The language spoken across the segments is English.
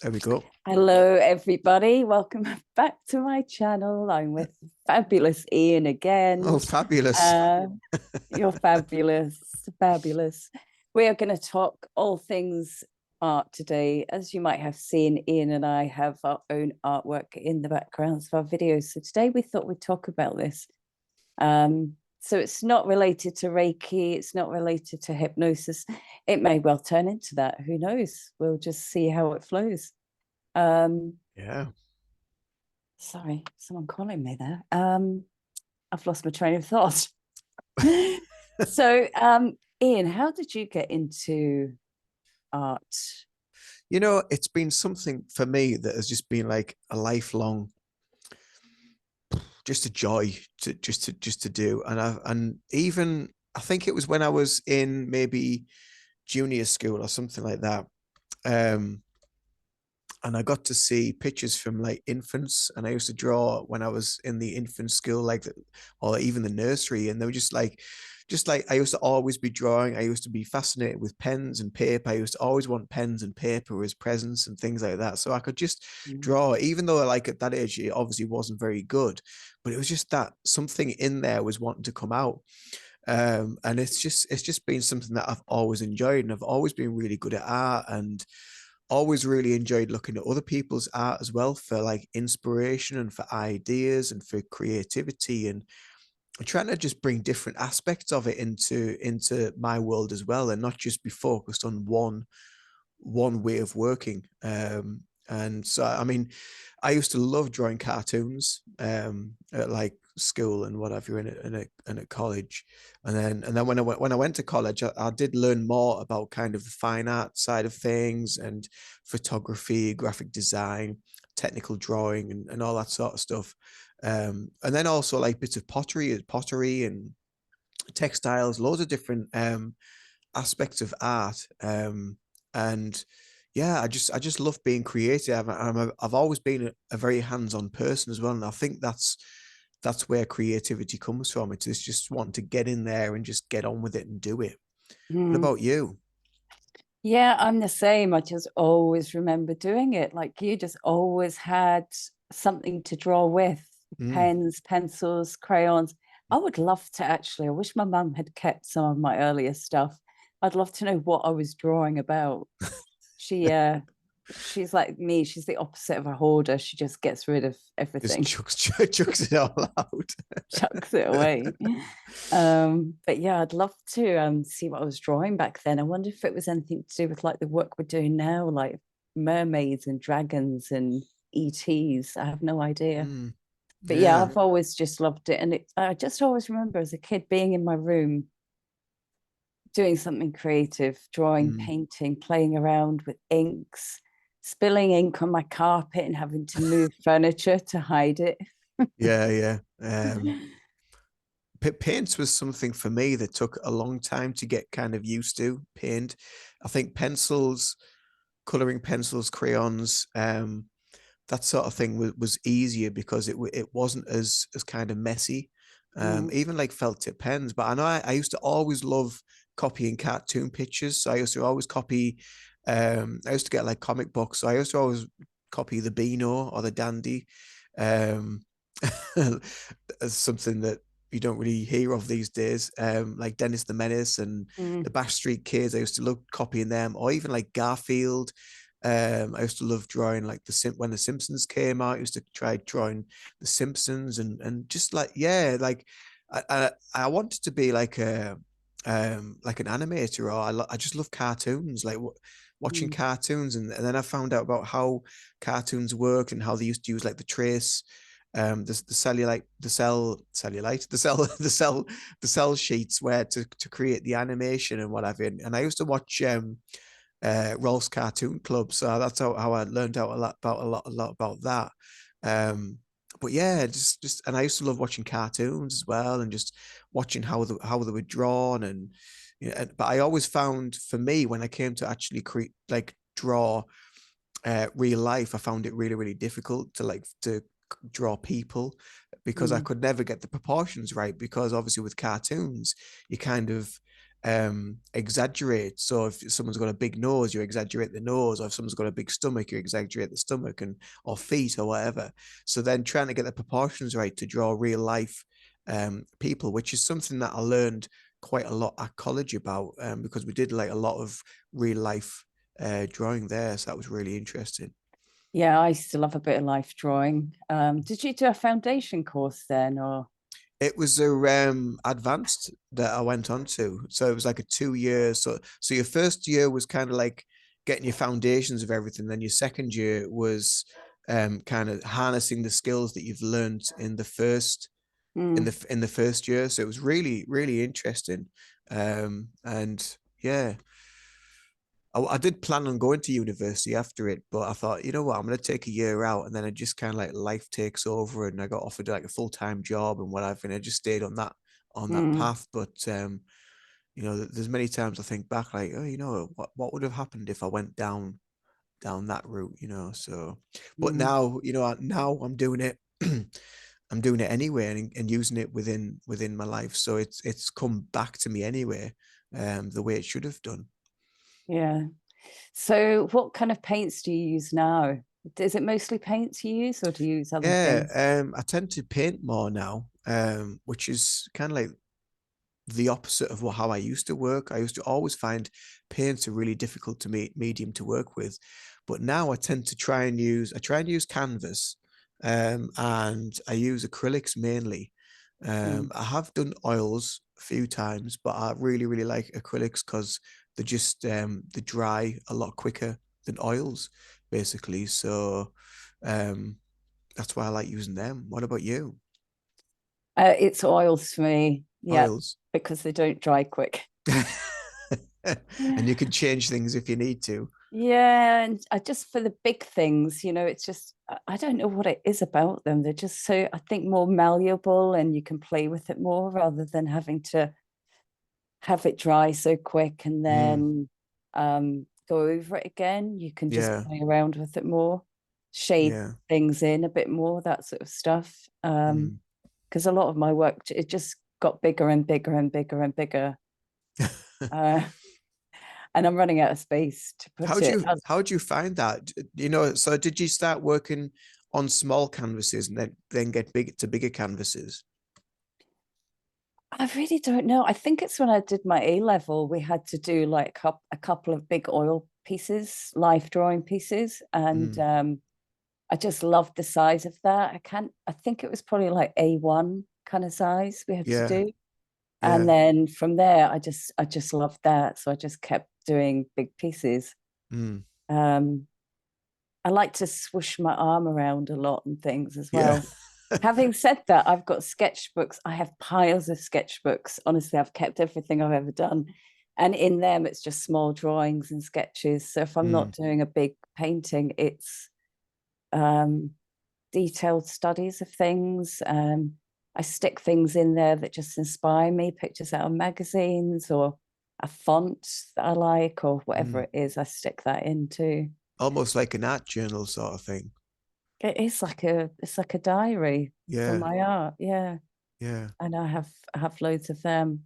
There we go. Hello, everybody. Welcome back to my channel. I'm with fabulous Ian Oh, again. fabulous. Uh, you're fabulous, fabulous. We are going to talk all things art today. As you might have seen, Ian and I have our own artwork in the backgrounds of our videos. So today we thought we'd talk about this. So it's not related to Reiki, it's not related to hypnosis. It may well turn into that. Who knows? We'll just see how it flows. Um, Yeah. Sorry, someone calling me there. I've lost my train of thought. So, Ian, how did you get into art? It's been something for me that has just been like a lifelong, just a joy to do. And even I think it was when I was in maybe junior school or something like that. Um, and I got to see pictures from like infants, and I used to draw when I was in the infant school, or even the nursery, and they were just like I used to always be drawing. I used to be fascinated with pens and paper. I used to always want pens and paper as presents and things like that. So I could just Mm. draw, even though like at that age it obviously wasn't very good, but it was just that something in there was wanting to come out. And it's just been something that I've always enjoyed, and I've always been really good at art, and always really enjoyed looking at other people's art as well for like inspiration and for ideas and for creativity, and trying to just bring different aspects of it into my world as well, and not just be focused on one way of working. And so, I mean, I used to love drawing cartoons at like school and whatever in a college, and then when I went to college, I did learn more about kind of the fine art side of things and photography, graphic design, technical drawing, and all that sort of stuff. And then also like bits of pottery and textiles, loads of different aspects of art. And yeah, I just love being creative. I've always been a very hands-on person as well, and I think that's where creativity comes from. It's just wanting to get in there and just get on with it and do it. What Mm. about you? Yeah, I'm the same. I just always remember doing it. Like you just always had something to draw with Mm. pens, pencils, crayons. I would love to actually, I wish my mum had kept some of my earlier stuff. I'd love to know what I was drawing about. She she's like me, she's the opposite of a hoarder. She just gets rid of Just everything, chucks it all out. chucks it away. But yeah, I'd love to see what I was drawing back then. I wonder if it was anything to do with like the work we're doing now, like mermaids and dragons and ETs. I have no idea. Mm. But yeah, Yeah. I've always just loved it. And I just always remember as a kid being in my room doing something creative, drawing, Mm. painting, playing around with inks, spilling ink on my carpet and having to move furniture to hide it. Yeah, yeah. Paint was something for me that took a long time to get kind of used to. Paint, I think pencils, coloring pencils, crayons, that sort of thing was easier because it wasn't as kind of messy. Mm, Even like felt tip pens. But I know I used to always love copying cartoon pictures. So I used to always copy. I used to get like comic books. So I used to always copy the Beano or the Dandy. Um, as something that you don't really hear of these days, like Dennis the Menace and mm, the Bash Street Kids. I used to love copying them, or even like Garfield. I used to love drawing like when the Simpsons came out. I used to try drawing the Simpsons, and just like, yeah, like I wanted to be like an animator, or I just love cartoons, like watching mm, cartoons, and then I found out about how cartoons worked and how they used to use like the trace, the cellulite, the cell cellulite, the cell the cell sheets where to create the animation and whatever. And I used to watch Rolf's Cartoon Club, so that's how I learned out a lot about that. Um, but yeah, just and I used to love watching cartoons as well, and just watching how they were drawn, and but I always found, for me, when I came to actually create, like, draw real life, I found it really, really difficult to draw people, because I mm, could never get the proportions right, because obviously with cartoons you kind of exaggerate. So if someone's got a big nose, you exaggerate the nose, or if someone's got a big stomach, you exaggerate the stomach, and or feet or whatever. So then trying to get the proportions right to draw real life people, which is something that I learned quite a lot at college about, because we did like a lot of real life drawing there. So that was really interesting. Yeah, I used to love a bit of life drawing. Did you do a foundation course then, or? It was a advanced that I went on to. So it was like a 2 year. So your first year was kind of like getting your foundations of everything. Then your second year was kind of harnessing the skills that you've learned in the first Mm, in the first year. So it was really, really interesting. And yeah, I did plan on going to university after it, but I thought, you know what, I'm going to take a year out, and then it just kind of like life takes over, and I got offered like a full-time job and whatever, and I just stayed on that mm, path. But you know, there's many times I think back, like, oh, you know, what would have happened if I went down that route, you know? So, but mm. now, you know, now I'm doing it. I'm doing it anyway, and using it within my life. So it's come back to me anyway, the way it should have done. Yeah. So what kind of paints do you use now? Is it mostly paints you use, or do you use other things? Yeah, I tend to paint more now, which is kind of like the opposite of how I used to work. I used to always find paints a really difficult to medium to work with, but now I tend to try and use canvas, and I use acrylics mainly. Mm. I have done oils a few times, but I really really like acrylics because they dry a lot quicker than oils, basically. So um, that's why I like using them. What about you? It's oils for me. Yeah, Oils. because they don't dry quick. And you can change things if you need to. Yeah, and I just for the big things, it's just I don't know what it is about them. They're just so I think more malleable and you can play with it more rather than having to have it dry so quick and Mm, then go over it again. You can just yeah, play around with it more, shade yeah. things in a bit more, that sort of stuff. Mm. Because a lot of my work it just got bigger and bigger and bigger and bigger. Uh, and I'm running out of space to put it. How do you find that? You know, so did you start working on small canvases and then get big to bigger canvases? I really don't know. I think it's when I did my A level, we had to do like a couple of big oil pieces, life drawing pieces, and Mm, I just loved the size of that. I think it was probably like A1 kind of size we had to yeah, do. And yeah. then from there, I just loved that. So I just kept doing big pieces. Mm, Um, I like to swoosh my arm around a lot and things as yeah. well. Having said that, I've got sketchbooks. I have piles of sketchbooks. Honestly, I've kept everything I've ever done. And in them, it's just small drawings and sketches. So if I'm Mm, not doing a big painting, it's um, detailed studies of things. I stick things in there that just inspire me, pictures out of magazines or a font that I like or whatever mm. it is, I stick that into. Almost like an art journal sort of thing. It's like a diary for Yeah, my art, yeah. yeah. And I have loads of them.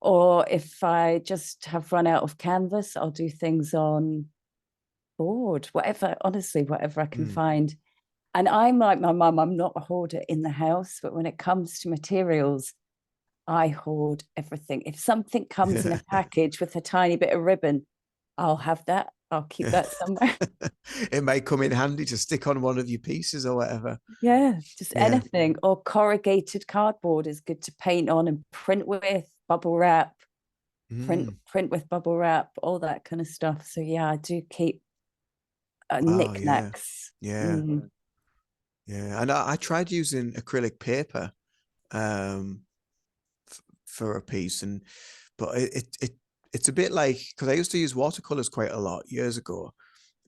Or if I just have run out of canvas, I'll do things on board, whatever, honestly, whatever I can Mm. find. And I'm like my mum, I'm not a hoarder in the house, but when it comes to materials, I hoard everything. If something comes in a package with a tiny bit of ribbon, I'll have that. I'll keep that somewhere. It might come in handy to stick on one of your pieces or whatever. Yeah, just Yeah. anything. Or corrugated cardboard is good to paint on and print with, bubble wrap, print Mm. print with bubble wrap, all that kind of stuff. So yeah, I do keep Oh yeah. knickknacks. Yeah. Mm, Yeah. And I tried using acrylic paper um for a piece, and but it's a bit like, because I used to use watercolors quite a lot years ago,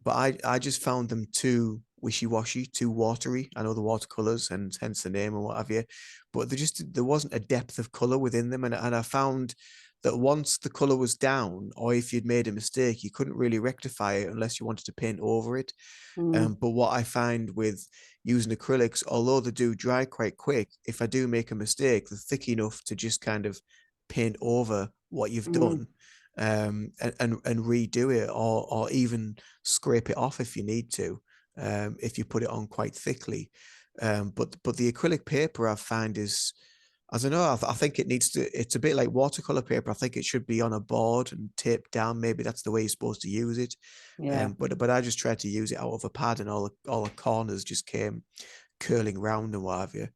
but I just found them too wishy-washy, too watery. I know the watercolors and hence the name and what have you, but there wasn't a depth of color within them, and I found that once the color was down, or if you'd made a mistake, you couldn't really rectify it unless you wanted to paint over it. mm, But what I find with using acrylics, although they do dry quite quick, if I do make a mistake, they're thick enough to just kind of paint over what you've Mm, done, and redo it, or even scrape it off if you need to, if you put it on quite thickly. But the acrylic paper I find is, I don't know, I think it needs to, it's a bit like watercolor paper. I think it should be on a board and taped down. Maybe that's the way you're supposed to use it. yeah. But I just tried to use it out of a pad, and all the corners just came curling round and what have you.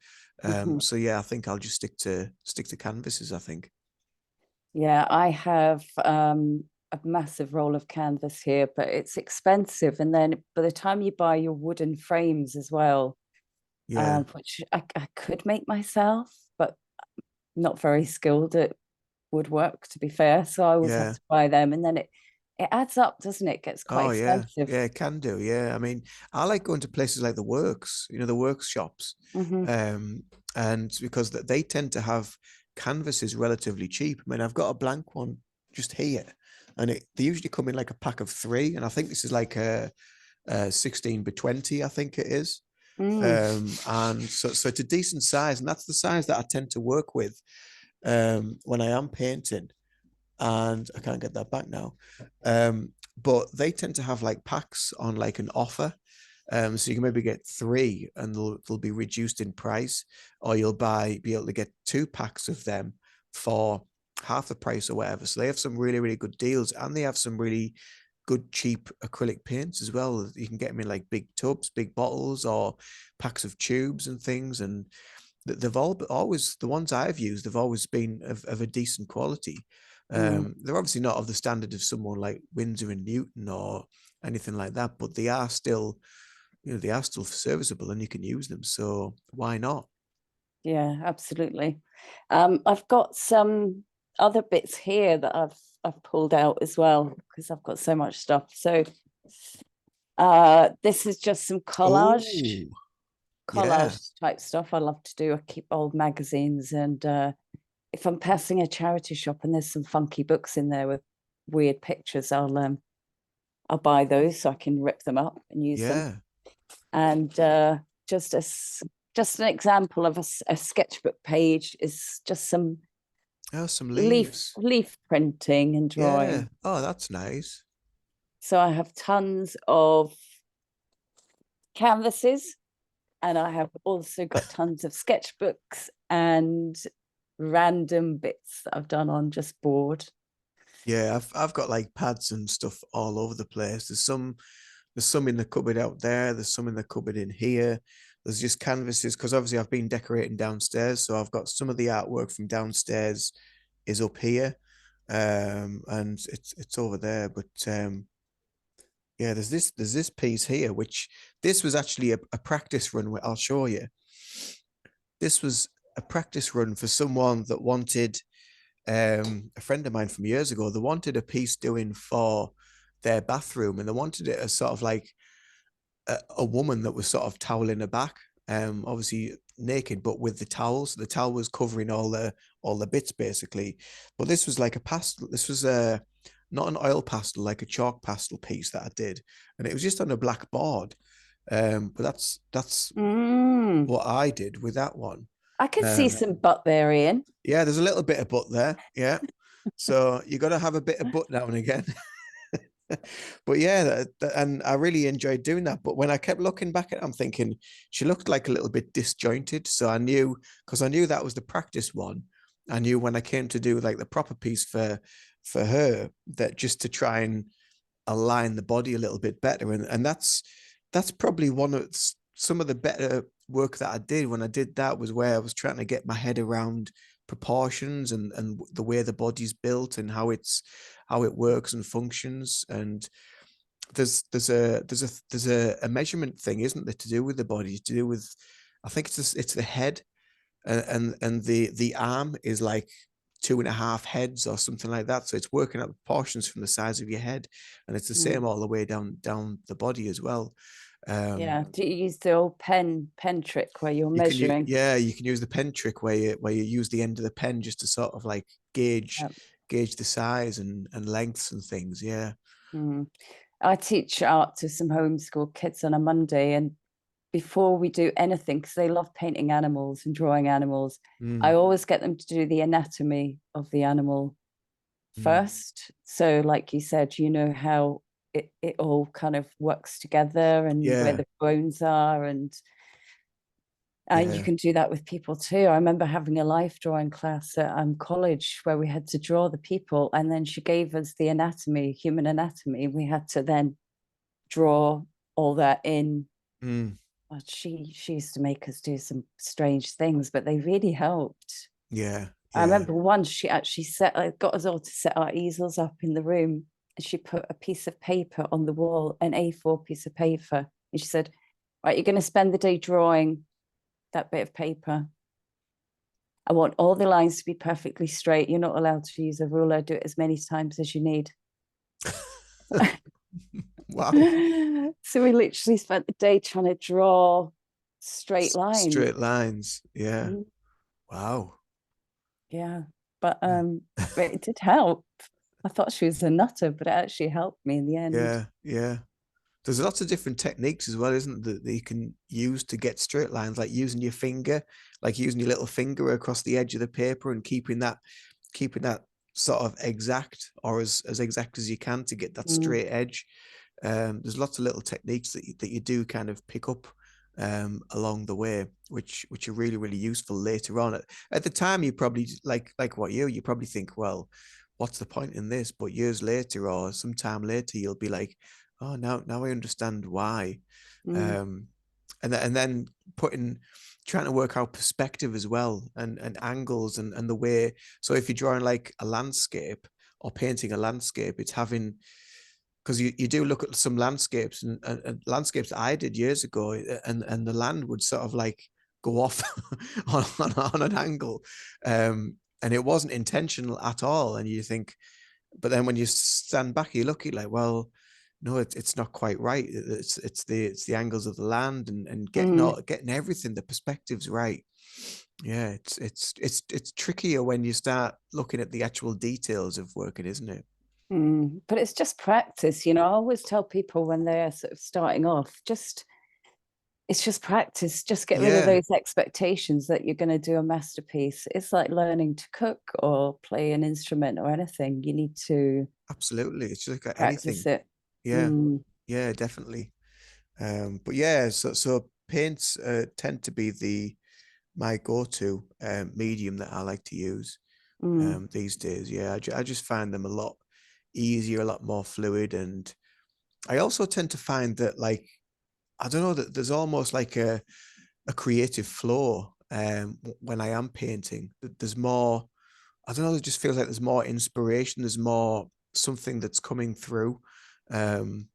Mhm. So yeah, I think I'll just stick to canvases, I think. Yeah, I have a massive roll of canvas here, but it's expensive. And then by the time you buy your wooden frames as well, Yeah. which I could make myself, but not very skilled at woodwork, to be fair. So I always have Yeah. to buy them. And then it adds up, doesn't it? It gets quite Oh yeah. expensive. Yeah, it can do. Yeah. I mean, I like going to places like the Works, the workshops. Hmm. Um, and because they tend to have canvases relatively cheap. I mean, I've got a blank one just here, and they usually come in like a pack of three, and I think this is like a 16 by 20, I think it is. Mm, And so it's a decent size, and that's the size that I tend to work with when I am painting. And I can't get that back now. But they tend to have like packs on like an offer. So you can maybe get three, and they'll be reduced in price, or you'll be able to get 2 packs of them for half the price or whatever. So they have some really, really good deals, and they have some really good cheap acrylic paints as well. You can get them in like big tubs, big bottles, or packs of tubes and things. And they've always, the ones I've used, they've always been of a decent quality. mm. They're obviously not of the standard of someone like Windsor and Newton or anything like that, but they are still, they are still serviceable, and you can use them. So why not? Yeah, absolutely. I've got some other bits here that I've pulled out as well because I've got so much stuff. So this is just some Oh, yeah, collage type stuff I love to do. I keep old magazines, and if I'm passing a charity shop and there's some funky books in there with weird pictures, I'll buy those so I can rip them up and use them. yeah. And just just an example of a sketchbook page is just some Oh, some leaves. leaf printing and Yeah. drawing. Oh, that's nice. So I have tons of canvases, and I have also got tons of sketchbooks and random bits that I've done on just board. Yeah, I've got like pads and stuff all over the place. There's some in the cupboard out there. There's some in the cupboard in here. There's just canvases, because obviously I've been decorating downstairs, so I've got some of the artwork from downstairs is up here, and it's over there. But yeah, there's this piece here, which this was actually a practice run. I'll show you. This was a practice run for someone that wanted, a friend of mine from years ago. They wanted a piece doing for their bathroom, and they wanted it as sort of like a woman that was sort of toweling her back, obviously naked, but with the towels. The towel was covering all the bits basically. But this was like a pastel. This was a not an oil pastel, like a chalk pastel piece that I did, and it was just on a black board. But that's Mm, what I did with that one. I could see Um, some butt there, Ian. yeah, there's a little bit of butt there. Yeah, so you got to have a bit of butt now and again. But yeah, and I really enjoyed doing that. But when I kept looking back at it, I'm thinking she looked like a little bit disjointed. So I knew, because I knew that was the practice one. I knew when I came to do like the proper piece for her, that just to try and align the body a little bit better. And that's probably one of some of the better work that I did when I did that, was where I was trying to get my head around proportions and the way the body's built and how it works and functions. And there's a measurement thing, isn't there, to do with the body, to do with, I think it's the head, and the arm is like 2.5 heads or something like that. So it's working out the proportions from the size of your head, and it's the Mm, same all the way down the body as well. Um, yeah. Do you use the old pen trick where you're measuring? yeah, you can use the pen trick where you use the end of the pen just to sort of like gauge Yeah. gauge the size and lengths and things. Yeah. Mm. I teach art to some homeschool kids on a Monday, and before we do anything, because they love painting animals and drawing animals, I Mm, always get them to do the anatomy of the animal mm. first. So, like you said, you know how it all kind of works together and where Yeah, the bones are. And you yeah. can do that with people too. I remember having a life drawing class at college where we had to draw the people, and then she gave us the anatomy, human anatomy. We had to then draw all that in. Mm, She used to make us do some strange things, but they really helped. yeah, I yeah. remember once she actually got us all to set our easels up in the room, and she put a piece of paper on the wall, an A4 piece of paper, and she said, "Right, you're going to spend the day drawing that bit of paper. I want all the lines to be perfectly straight. You're not allowed to use a ruler. Do it as many times as you need." Wow. So we literally spent the day trying to draw straight lines. Straight lines. Yeah. Mhm. Wow. Yeah, but Yeah. it did help. I thought she was a nutter, but it actually helped me in the end. Yeah, yeah. There's lots of different techniques as well, isn't there, that you can use to get straight lines, like using your finger, like using your little finger across the edge of the paper and keeping that sort of exact, or as exact as you can to get that Mm, straight edge. There's lots of little techniques that you do kind of pick up along the way, which are really really useful later on. At the time, you probably like what you probably think, well, what's the point in this? But years later, or sometime later, you'll be like, oh, now I understand why. mm, Um, and then putting trying to work out perspective as well, and angles, and the way. So if you're drawing like a landscape or painting a landscape, it's having, because you do look at some landscapes, and landscapes that I did years ago, and the land would sort of like go off on an angle, and it wasn't intentional at all, and you think, but then when you stand back, you look at it like, well, no, it's not quite right. It's the angles of the land, and mm, getting everything, the perspectives right. Yeah, it's trickier when you start looking at the actual details of working, isn't it? mm. But it's just practice, you know. I always tell people when they're sort of starting off, just it's just practice. Just get rid of Yeah, those expectations that you're going to do a masterpiece. It's like learning to cook or play an instrument or anything. You need to absolutely. It's just like practice anything. it. Yeah, Mm, yeah, definitely. But yeah, so paints tend to be the my go-to medium that I like to use mm, these days. Yeah, I just find them a lot easier, a lot more fluid, and I also tend to find that, like, I don't know, that there's almost like a creative flow when I am painting. There's more. I don't know. It just feels like there's more inspiration. There's more something that's coming through. Um,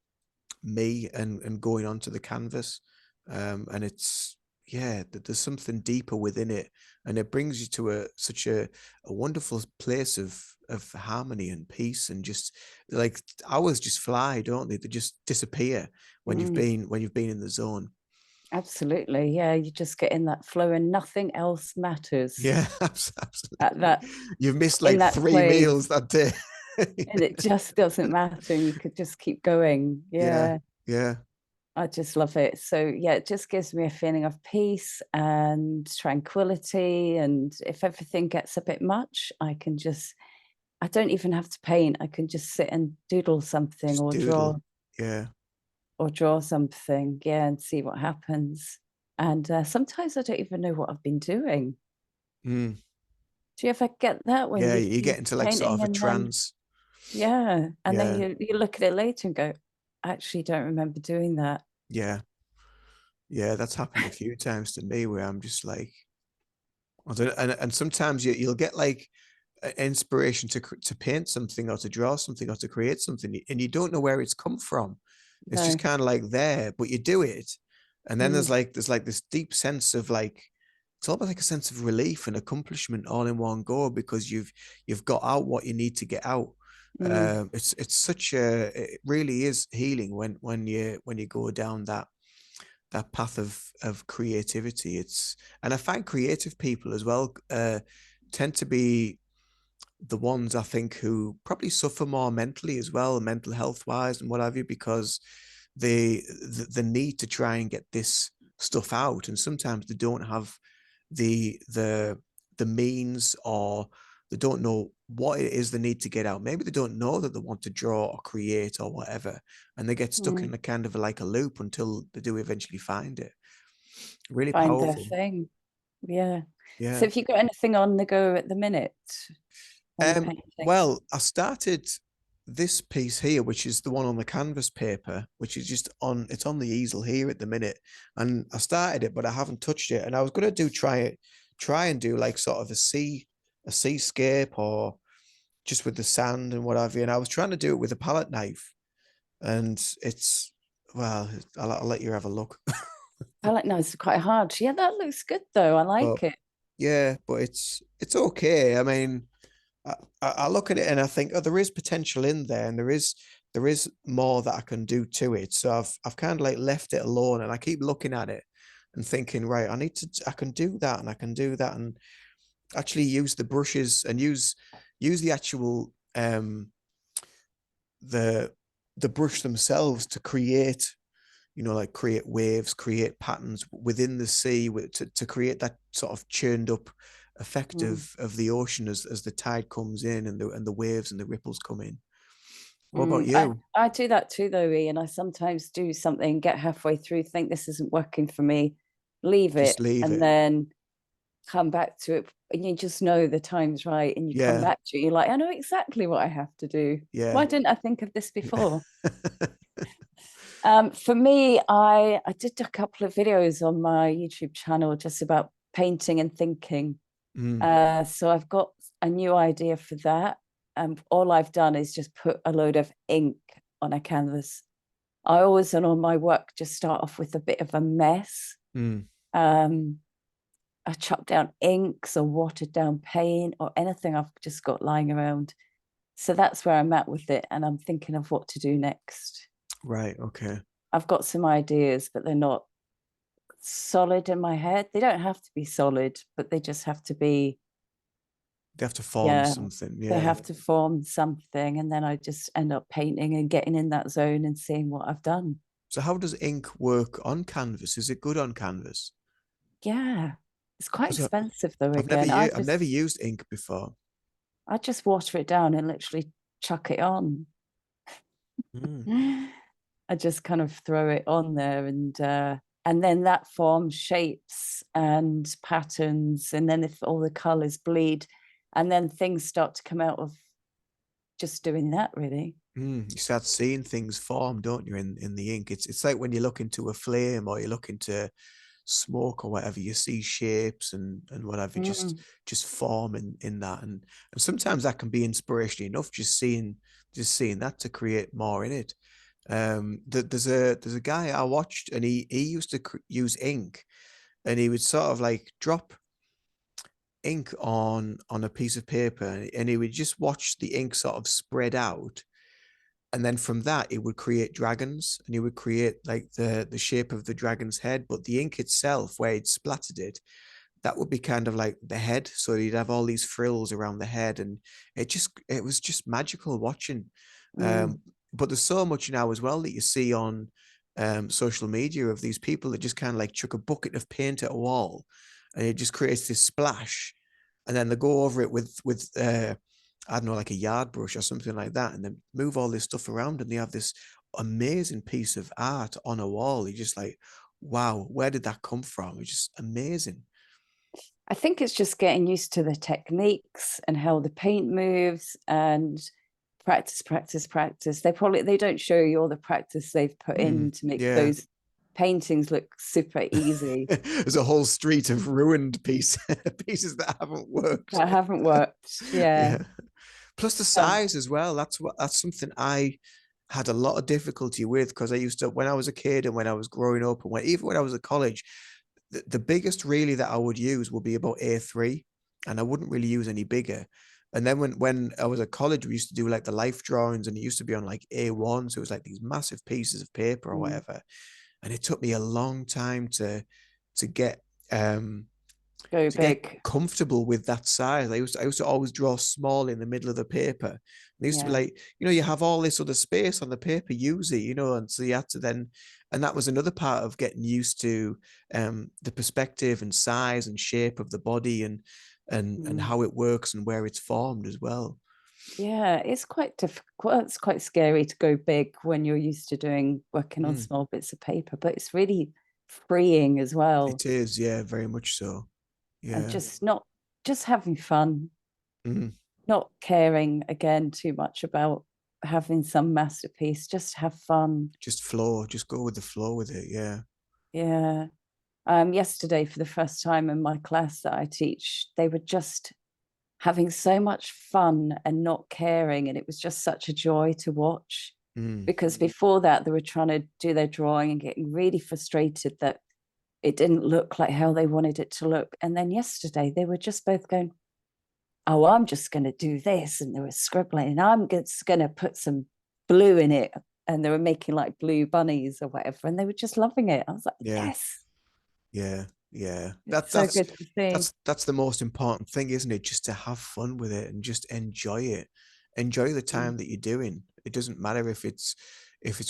me and going onto the canvas, and it's, yeah, there's something deeper within it, and it brings you to such a wonderful place of harmony and peace, and just like hours just fly, don't they just disappear when you've mm. been in the zone. Absolutely. Yeah, you just get in that flow and nothing else matters Yeah, at absolutely. that You've missed in like that 3 meals place. that day. And it just doesn't matter. And you could just keep going. Yeah, Yeah. yeah. I just love it. So yeah, it just gives me a feeling of peace and tranquility. And if everything gets a bit much, I don't even have to paint. I can just sit and doodle something Just doodle. Yeah. or draw something. Yeah, and see what happens. And sometimes I don't even know what I've been doing. Mm. Do you ever get that when Yeah, you you you're get into like sort painting of a and then trance. yeah, and then Yeah, you look at it later and go, I actually don't remember doing that. yeah. Yeah, that's happened a few times to me where I'm just like, I don't know, and sometimes you'll get like inspiration to paint something, or to draw something, or to create something, and you don't know where it's come from. It's just No. kind of like there, but you do it, and then Mm, there's like this deep sense of like, it's almost like a sense of relief and accomplishment all in one go, because you've got out what you need to get out. mm, It's such a, it really is healing when you go down that path of creativity. It's, and I find creative people as well tend to be the ones, I think, who probably suffer more mentally as well, mental health wise and what have you, because the need to try and get this stuff out, and sometimes they don't have the means, or they don't know what it is they need to get out. Maybe they don't know that they want to draw or create or whatever, and they get stuck in Mm. a kind of like a loop until they do eventually find it. Really Find their powerful. thing. Yeah. So Yeah. have you got anything on the go at the minute when you're painting? Well, I started this piece here, which is the one on the canvas paper, which is just on, it's on the easel here at the minute. And I started it, but I haven't touched it. And I was going to try and do like sort of a seascape, or just with the sand and what have you. And I was trying to do it with a palette knife, and it's, well, I'll let you have a look. Palette knives are quite hard. Yeah, that looks good though. I But like it. yeah, but it's okay. I mean, I look at it and I think, oh, there is potential in there, and there is more that I can do to it. So I've kind of like left it alone, and I keep looking at it and thinking, right, I can do that, and I can do that, and actually use the brushes and use the actual the the brush themselves to create, like create waves, create patterns within the sea, to create that sort of churned up effect Mm. of the ocean as the tide comes in, and the waves and the ripples come in. What about Mm. I, you? I do that too though, Ian. I sometimes do something, get halfway through, think this isn't working for me, leave Just it, leave and it. then come back to it. And you just know the time's right, and you come Yeah, back to it. You're like, I know exactly what I have to do. yeah. Why didn't I think of this before? For me, I did a couple of videos on my YouTube channel just about painting and thinking. Mm, So I've got a new idea for that. All I've done is just put a load of ink on a canvas. I always, on all my work, just start off with a bit of a mess. mm. Um, I chop down inks or watered down paint or anything I've just got lying around. So that's where I'm at with it, and I'm thinking of what to do next. Right, okay. I've got some ideas, but they're not solid in my head. They don't have to be solid, but they just have to be, They have to form yeah, something. they Yeah. have to form something. And then I just end up painting and getting in that zone and seeing what I've done. So how does ink work on canvas? Is it good on canvas? Yeah. It's quite Because expensive though, I've never again. I've never used ink before. I just water it down and literally chuck it on. Mm, I just kind of throw it on there, and then that forms shapes and patterns, and then if all the colors bleed, and then things start to come out of just doing that really. You start seeing things form, don't you, in the ink? It's like when you look into a flame, or you look into smoke or whatever, you see shapes and whatever Mm. just form in that, and sometimes that can be inspiration enough, just seeing that to create more in it. There's a guy I watched, and he used to use ink, and he would sort of like drop ink on a piece of paper, and he would just watch the ink sort of spread out, and then from that it would create dragons, and he would create like the shape of the dragon's head, but the ink itself, where he'd splattered it, that would be kind of like the head, so you'd have all these frills around the head, and it was just magical watching. Mm. But there's so much now as well that you see on social media of these people that just kind of like chuck a bucket of paint at a wall, and it just creates this splash, and then they go over it with I don't know, like a yard brush or something like that, and then move all this stuff around, and they have this amazing piece of art on a wall. You're just like, wow, where did that come from? It's just amazing. I think it's just getting used to the techniques and how the paint moves, and practice, practice, practice. They don't show you all the practice they've put in to make Yeah. those paintings look super easy. There's a whole street of ruined pieces that haven't worked. That haven't worked. Yeah. Yeah. Plus the Um, size as well. That's something I had a lot of difficulty with, because I used to, when I was a kid and when I was growing up, and even when I was at college, the biggest really that I would use would be about A3, and I wouldn't really use any bigger. And then when I was at college, we used to do like the life drawings, and it used to be on like A1, so it was like these massive pieces of paper or mm, whatever. And it took me a long time to get um Go to get big. comfortable with that size. I used to always draw small in the middle of the paper. And it used to be Yeah. like, you have all this other space on the paper, use it, and so you had to then, and that was another part of getting used to the perspective and size and shape of the body and Mm. how it works and where it's formed as well. Yeah, it's quite difficult. It's quite scary to go big when you're used to working on Mm, small bits of paper, but it's really freeing as well. it is, yeah, very much so. And Yeah. just having fun, Mm, not caring again too much about having some masterpiece, just have fun. just flow, just go with the flow with it. Yeah. Yeah. Yesterday, for the first time in my class that I teach, they were just having so much fun and not caring. And it was just such a joy to watch. Mm, Because before that, they were trying to do their drawing and getting really frustrated that it didn't look like how they wanted it to look. And then yesterday, they were just both going, oh, I'm just going to do this. And they were scribbling, and I'm just going to put some blue in it. And they were making like blue bunnies or whatever. And they were just loving it. I was like, yeah. yes, Yeah, yeah. it's so good to see. That's the most important thing, isn't it? Just to have fun with it and just enjoy it. Enjoy the Mm, time that you're doing. It doesn't matter if it's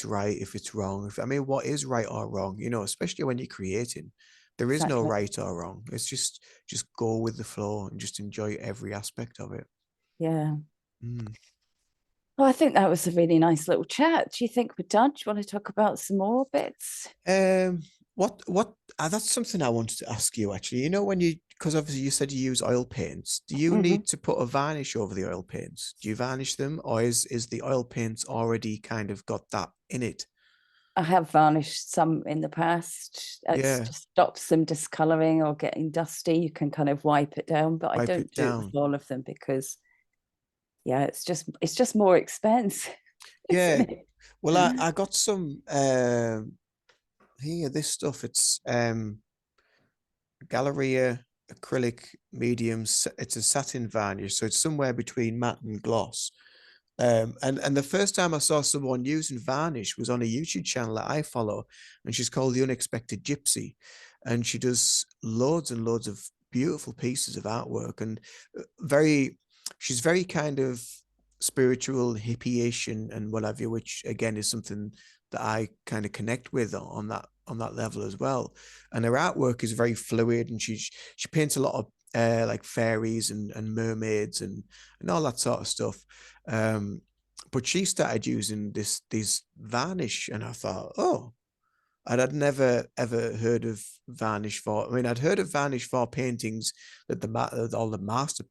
right, if it's wrong. I mean, what is right or wrong? Especially when you're creating. There is no exactly. right or wrong. It's just go with the flow and just enjoy every aspect of it. Yeah. Mm. Well, I think that was a really nice little chat. Do you think we're done? Do you want to talk about some more bits? Um, what that's something I wanted to ask you actually. Because obviously you said you use oil paints. Do you Hmm. need to put a varnish over the oil paints? Do you varnish them, or is the oil paints already kind of got that in it? I have varnished some in the past. It's Yeah, just stops them discoloring or getting dusty. You can kind of wipe it down, but I wipe don't it do it with down. all of them because yeah, it's just more expensive, Yeah. isn't it? Well, I got some here, this stuff. It's Galleria acrylic medium. It's a satin varnish, so it's somewhere between matte and gloss. And the first time I saw someone using varnish was on a YouTube channel that I follow, and she's called The Unexpected Gypsy, and she does loads and loads of beautiful pieces of artwork, and she's very kind of spiritual, hippie-ish, and what have you, which again is something that I kind of connect with on that level as well. And her artwork is very fluid, and she paints a lot of like fairies and mermaids and all that sort of stuff. Um, but she started using these varnish, and I thought, oh, and I'd never ever heard of varnish for. I mean, I'd heard of varnish for paintings that all the master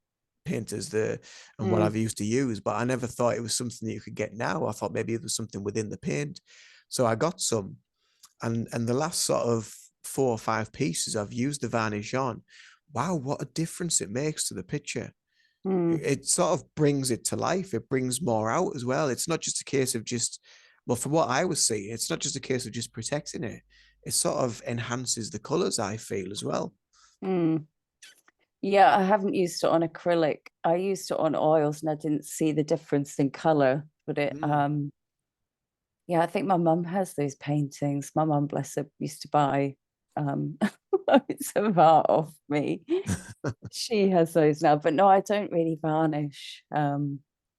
painters and what Mm, I've used to use, but I never thought it was something that you could get now. I thought maybe it was something within the paint. So I got some, and the last sort of 4 or 5 pieces I've used the varnish on. Wow, what a difference it makes to the picture. mm, It sort of brings it to life. It brings more out as well. It's not just a case of well, from what I was seeing, it's not just a case of just protecting it. It sort of enhances the colors, I feel, as well. mm. Yeah, I haven't used it on acrylic. I used it on oils and I didn't see the difference in color. But Mm. yeah, I think my mum has those paintings. My mum, bless her, used to buy um loads of art off me. She has those now, but no, I don't really varnish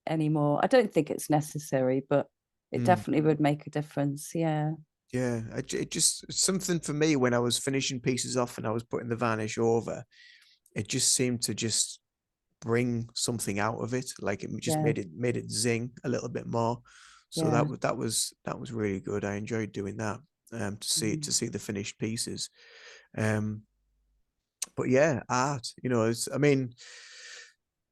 anymore. I don't think it's necessary, but it Mm. definitely would make a difference. Yeah. Yeah, it just something for me when I was finishing pieces off and I was putting the varnish over. It just seemed to just bring something out of it. Like it just Yeah. made it zing a little bit more. So Yeah. that was really good. I enjoyed doing that. To Mm. see the finished pieces. Um, but yeah, art. I mean,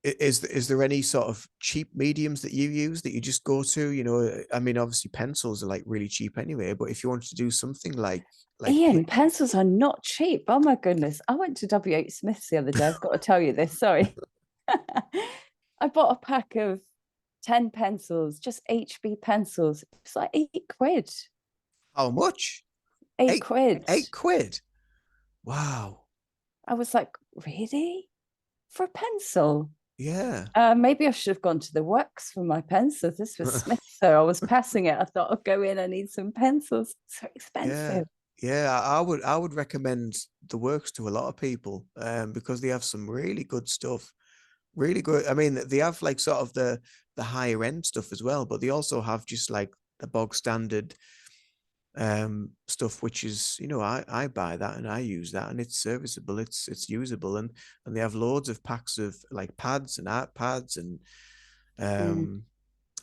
is there any sort of cheap mediums that you use that you just go to? I mean, obviously pencils are like really cheap anyway. But if you wanted to do something like Ian, pencils are not cheap. Oh my goodness. I went to WH Smith's the other day. I've got to tell you this. Sorry. I bought a pack of 10 pencils, just HB pencils. It's like £8. how much? Eight Eight quid. 8 quid. Wow. I was like, really? For a pencil? Yeah. Maybe I should have gone to the works for my pencils. This was Smith, so I was passing it. I thought I'll go in. I need some pencils. So Yeah. expensive. Yeah, I would recommend the works to a lot of people, because they have some really good stuff. Really good. I mean, they have like sort of the higher end stuff as well, but they also have just like the bog standard stuff, which is, I buy that and I use that, and it's serviceable, it's usable, and they have loads of packs of like pads and art pads, and Mm, um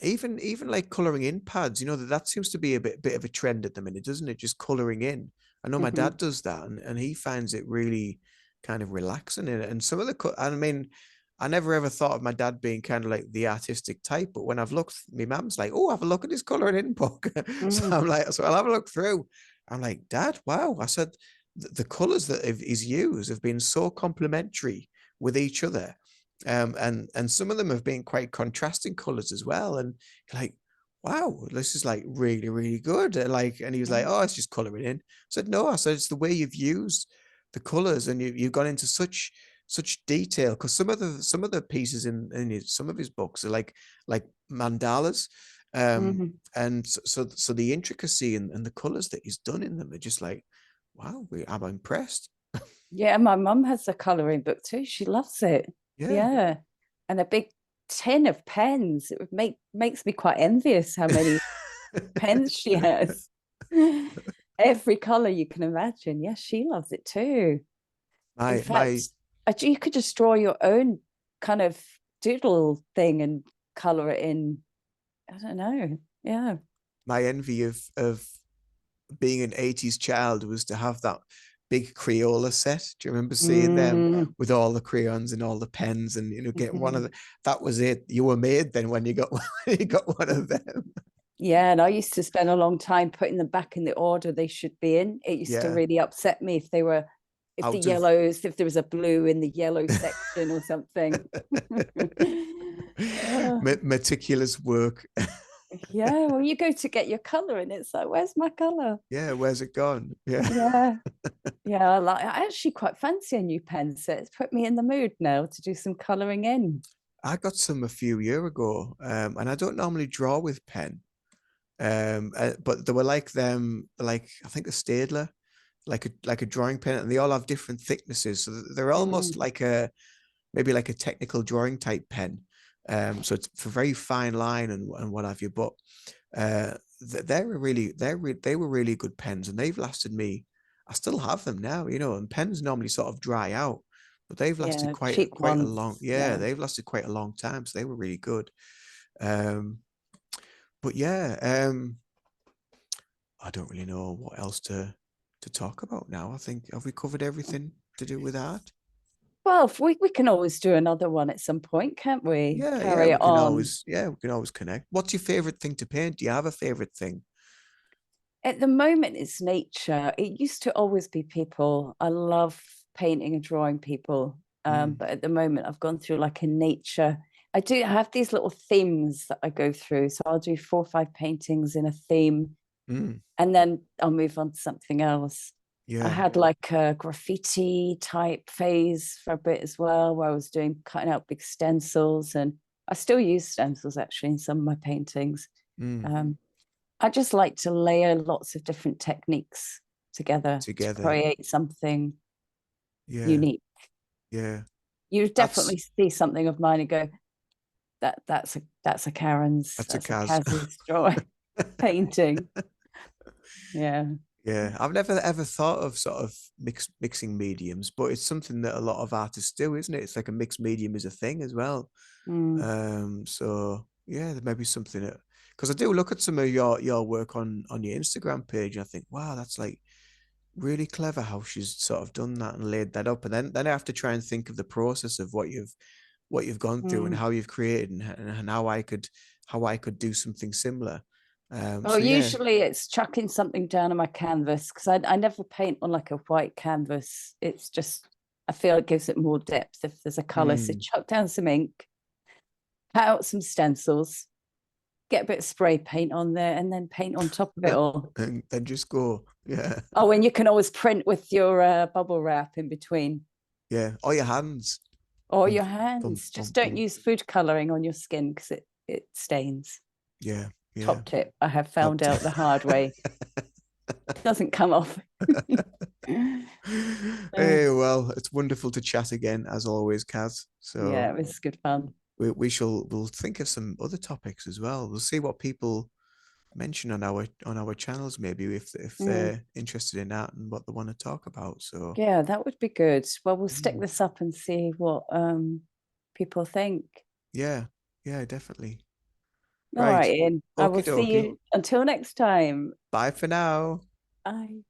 even like coloring in pads, that seems to be a bit of a trend at the minute, doesn't it? Just coloring in. I know my mhm, dad does that, and he finds it really kind of relaxing in it. And some of I mean, I never ever thought of my dad being kind of like the artistic type, but when I've looked, my mum's like, "Oh, have a look at his coloring in book." So mm, I'm like, so I'll have a look through. I'm like, "Dad, wow!" I said, the colors that he's used have been so complementary with each other, and some of them have been quite contrasting colors as well, and like, wow, this is like really, really good. And he was like, yeah. "Oh, it's just coloring in." I said, "No," I said, "It's the way you've used the colors, and you've gone into such detail, because some of the pieces in some of his books are like mandalas, um Mhm. and so the intricacy and the colors that he's done in them are just like, wow, I'm impressed. Yeah, my mum has a colouring book too. She loves it. Yeah. Yeah. And a big tin of pens. It would makes me quite envious how many pens she has. Every colour you can imagine. Yes, she loves it too. In fact, My you could just draw your own kind of doodle thing and colour it in. I don't know. Yeah. my envy of being an 80s child was to have that big Crayola set. Do you remember seeing them Mm, with all the crayons and all the pens, and get one of mhm. the, that was it. You were made then when you got when you got one of them. Yeah, and I used to spend a long time putting them back in the order they should be in. It used to Yeah, really upset me if they were, if the out of yellows, if there was a blue in the yellow section or something. Oh, meticulous work. yeah, well, you go to get your color and it's like, where's my color? Yeah, where's it gone? Yeah. Yeah, yeah, I actually quite fancy a new pen set. It's put me in the mood now to do some coloring in. I got some a few year ago, and I don't normally draw with pen, but they were like them, like I think a Staedtler, like a drawing pen, and they all have different thicknesses, so they're almost Mm, like a, maybe like a technical drawing type pen. So it's for very fine line and what have you. But they were really good pens, and they've lasted me. I still have them now, and pens normally sort of dry out, but they've lasted yeah, quite cheap quite a long. ones. Yeah, Yeah. they've lasted quite a long time, so they were really good. Um, but yeah, I don't really know what else to talk about now. I think, have we covered everything to do with art? Well, if we can always do another one at some point, can't we? Yeah, yeah, Carry we it can on. always, yeah, we can always connect. What's your favorite thing to paint? Do you have a favorite thing? At the moment, it's nature. It used to always be people. I love painting and drawing people. Mm, But at the moment, I've gone through like a nature. I do have these little themes that I go through. So I'll do 4 or 5 paintings in a theme, mm, and then I'll move on to something else. I yeah. had like a graffiti type phase for a bit as well, where I was doing cutting out big stencils, and I still use stencils actually in some of my paintings. Mm, Um, I just like to layer lots of different techniques together to together. create something Yeah, unique. yeah. You That's definitely see something of mine and go, that's a Karen's, that's a that's a Kaz. Kaz's drawing painting. Yeah. Yeah, I've never ever thought of sort of mixing mediums, but it's something that a lot of artists do, isn't it? It's like a mixed medium is a thing as well. Mm, So yeah, there may be something that, because I do look at some of your work on your Instagram page, and I think, wow, that's like really clever how she's sort of done that and laid that up. And then I have to try and think of the process of what you've gone through and mm. how you've created, and how I could do something similar. Well, So yeah. usually it's chucking something down on my canvas because I never paint on like a white canvas. It's just, I feel it gives it more depth if there's a color. So Mm, chuck down some ink, cut out some stencils, get a bit of spray paint on there, and then paint on top of it all. and then just go. Yeah. Oh, and you can always print with your bubble wrap in between, Yeah. Or your hands. or Bump, your bump, hands. Just bump, don't bump. use food coloring on your skin because it stains. Yeah. Yeah. Top tip, I have Top found out the hard way. Doesn't come off. Hey, well, it's wonderful to chat again, as always, Kaz. Yeah, So it was good fun. we'll think of some other topics as well. We'll see what people mention on our channels, maybe if Mm. they're interested in that and what they want to talk about. So Yeah, that would be good. Well, we'll stick mm, this up and see what people think. yeah, yeah, definitely. All Right. right, Ian. I will Okie see dokie. you until next time. Bye for now. Bye.